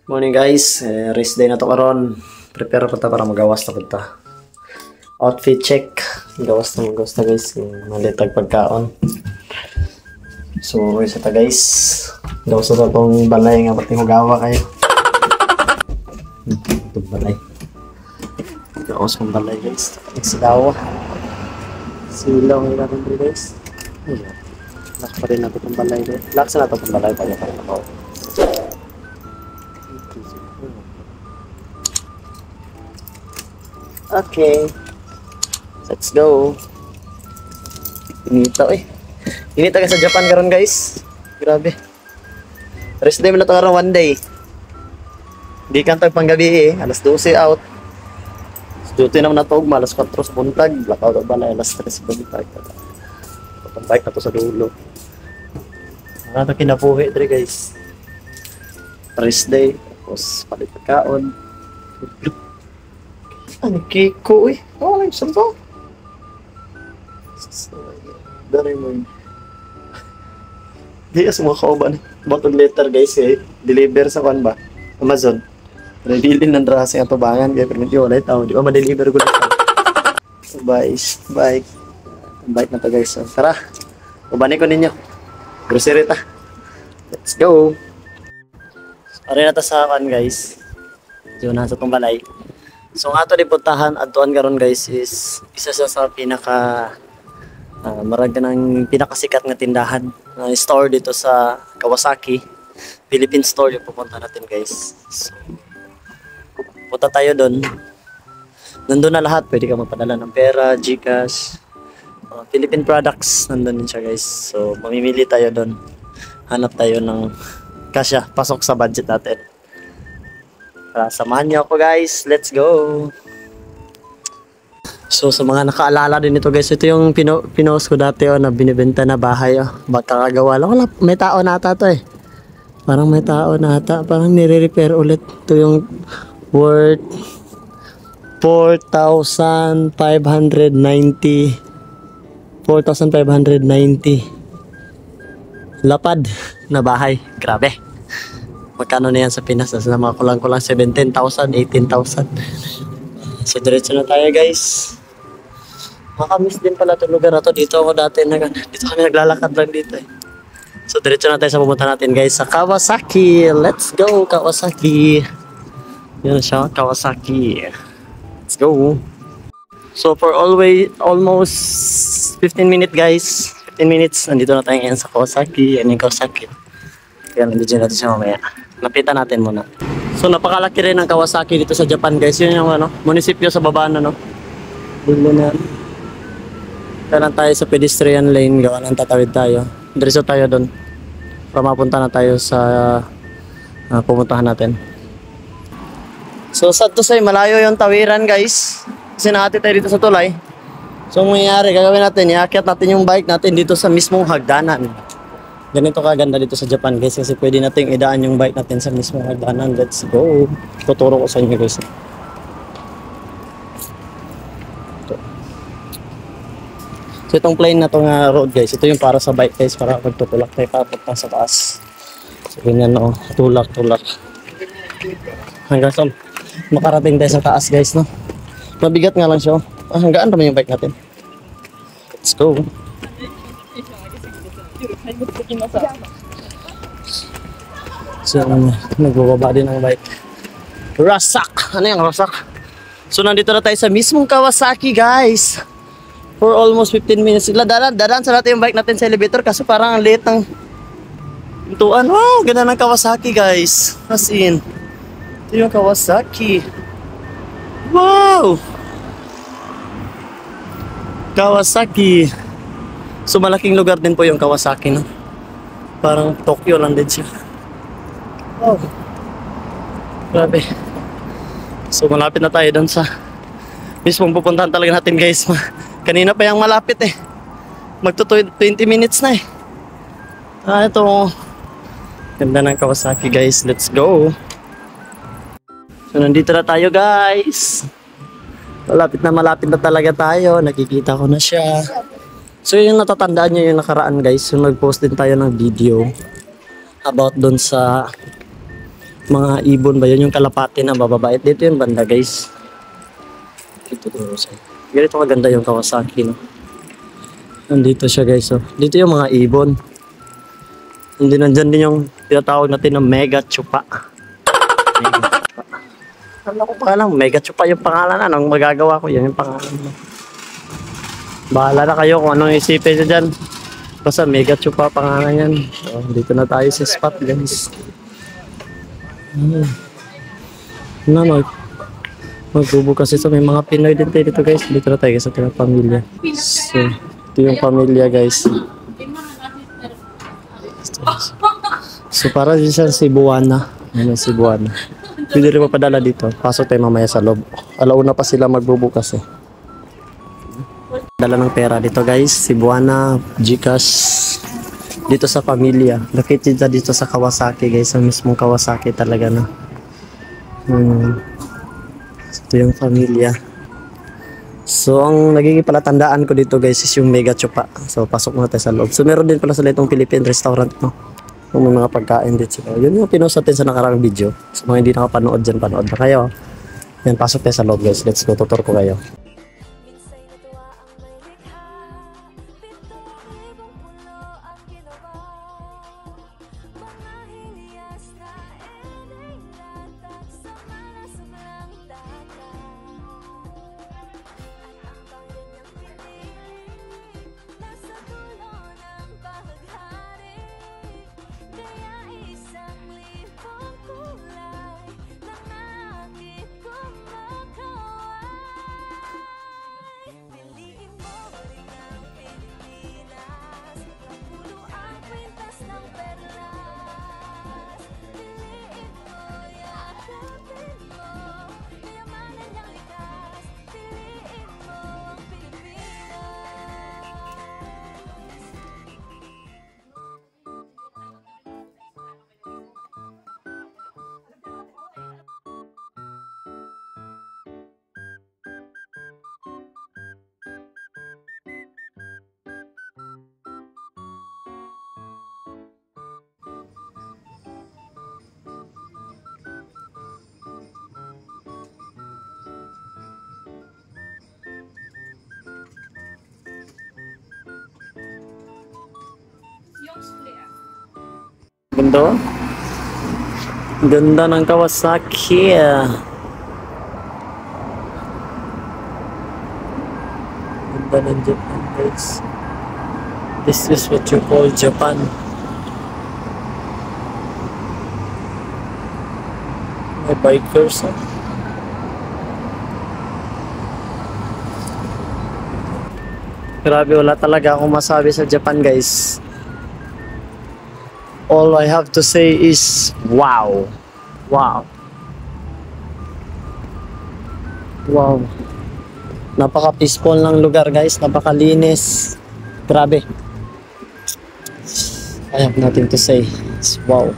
Morning guys, rest day na to karon. Prepare pa ta para magawas na punta. Outfit check. Gawas na guys, malitag pagkaon. So, isa ta guys. Gawas na tong balay nga pati magawa kayo. Itong balay. Gawas ng balay guys. Nagsilawa. Silaw ng ilan rin guys. Ayan. Lak pa rin natin itong balay guys. Lak sa natin itong balay pa rin ako. Okay. Let's go. Inita eh. Inita ka sa Japan karon guys. Grabe. Rest day mo na ito karon, one day. Di kan tag panggabi eh. Alas 12 out. Duty naman na ito. Alas 4 sa buntag. Blackout ba na alas 3 sa buntag. Itong bike na ito sa dulo. Ano ito kinabuhi dre guys. Rest day. Tapos palit pagkaon. Ang kiko eh. Oh, lang saan to? Dari mo yun. Di kasi mga kauban. Bottle letter guys eh. Deliver sa kan ba? Amazon. Rebilin ng drasa yung tubangan. Kaya permit yun. Ulit ako. Di ba ma-deliver ko lang. So guys. Bike. Bike na to guys. So, tara. Ubanin ko ninyo. Grocery ta. Let's go. Pare na to sa kan guys. Diyo na sa itong balay. So ang ato di puntahan adtuan karon guys is isa sa pinaka marag ng pinakasikat nga tindahan store dito sa Kawasaki Philippine store yung pupunta natin guys. So, punta tayo doon. Nandun na lahat, pwede ka magpadala ng pera, GCash, Philippine products, nandun din siya guys. So mamimili tayo doon. Hanap tayo ng kasya, pasok sa budget natin. Samahan niyo ako guys, let's go. So sa mga nakaalala din ito guys, ito yung pinost ko dati na binibenta na bahay baka kagawa lang. Wala, may tao na ata to eh. Parang may tao na ata, parang nire-repair ulit. Ito yung worth 4,590 lapad na bahay. Grabe. Magkano na yan sa Pinas? Sa mga kulang-kulang 17,000, 18,000. So diretso na tayo guys. Makamiss din pala itong lugar na to. Dito ako dati, dito kami naglalakad lang dito eh. So diretso na tayo sa pumunta natin guys sa Kawasaki. Let's go Kawasaki. Yan siya, Kawasaki. Let's go. So for almost 15 minutes guys. 15 minutes, nandito na tayo ngayon sa Kawasaki. Yan yung Kawasaki. Kaya nandito natin siya mamaya. Lapitan natin muna. So napakalaki rin ng Kawasaki dito sa Japan guys. Yun yung munisipyo sa baba na dulo na. Kaya tayo sa pedestrian lane. Gawa ng tatawid tayo. Diretso tayo doon. Para mapunta na tayo sa pumuntahan natin. So sad to say, malayo yung tawiran guys. Kasi nahati tayo dito sa tulay. So ang mangyayari, gagawin natin, iakyat natin yung bike natin dito sa mismong hagdanan. Ganito kaganda dito sa Japan guys kasi pwede nating idaan yung bike natin sa mismong hagdanan. Let's go. Tuturo ko sa inyo guys. Ito. So itong plane na itong road guys, ito yung para sa bike guys, para magtutulak tayo papunta sa taas. So ganyan tulak. Hanggang sa makarating tayo sa taas guys no. Mabigat nga lang siya. Hanggaan naman yung bike natin. Let's go. So, nagbababa din ang bike. Rasak! Ano yung rasak? So, nandito na tayo sa mismong Kawasaki, guys. For almost 15 minutes. Dadaan sa natin yung bike natin sa elevator kasi parang ang late ng pintuan. Wow! Ganda ng Kawasaki, guys. As in. Ito yung Kawasaki. Wow! Kawasaki. So malaking lugar din po yung Kawasaki no. Parang Tokyo lang din siya. Wow. Grabe. So malapit na tayo doon sa mismong pupuntahan talaga natin guys. Kanina pa yung malapit eh. Magto 20 minutes na eh. Ito. Ganda ng Kawasaki guys. Let's go. So nandito na tayo guys. Malapit na talaga tayo. Nakikita ko na siya. So yung natatandaan nyo yung nakaraan guys, yung nag-post din tayo ng video about doon sa mga ibon ba yun, yung kalapati na bababait. Dito yung banda guys. Dito ganito kaganda yung Kawasaki, no? Nandito siya guys, oh. Dito yung mga ibon. Hindi, nandyan din yung tinatawag natin na Mega Chupa. Mega Chupa. Ano ko pa lang, Mega Chupa yung pangalan na. Anong magagawa ko, yan yung pangalan mo. Bahala na kayo kung anong isipin nyo dyan. Basta Mega Chupa pangalan yan. So, dito na tayo sa spot guys. Magbubo kasi so may mga Pinoy din tayo dito guys. Dito na tayo sa ating pamilya. So, ito yung pamilya guys. So para din siya Cebuana. Ano Cebuana. Pwede rin mapadala dito. Pasok tayo mamaya sa loob. Alauna pa sila magbubukas eh. Dala ng pera dito guys. Cebuana, GCash. Dito sa pamilya. Located dito sa Kawasaki guys. Sa mismong Kawasaki talaga na. Ito yung pamilya. So ang nagiging palatandaan ko dito guys is yung Mega Chupa. So pasok muna tayo sa loob. So meron din pala sa itong Philippine restaurant, no? Kung may mga pagkain dito sila. Yun yung pinost natin sa nakarang video. So mga hindi nakapanood dyan, panood na kayo. Yan, pasok tayo sa loob guys. Let's go, tutor ko kayo. Ganda. Ganda ng Kawasaki. Ganda ng Japan guys. This is what you call Japan. May bikers. Grabe, wala talaga akong masabi sa Japan guys. All I have to say is wow. Wow. Wow. Napaka-peaceful ng lugar guys. Napakalinis. Grabe. I have nothing to say. It's wow.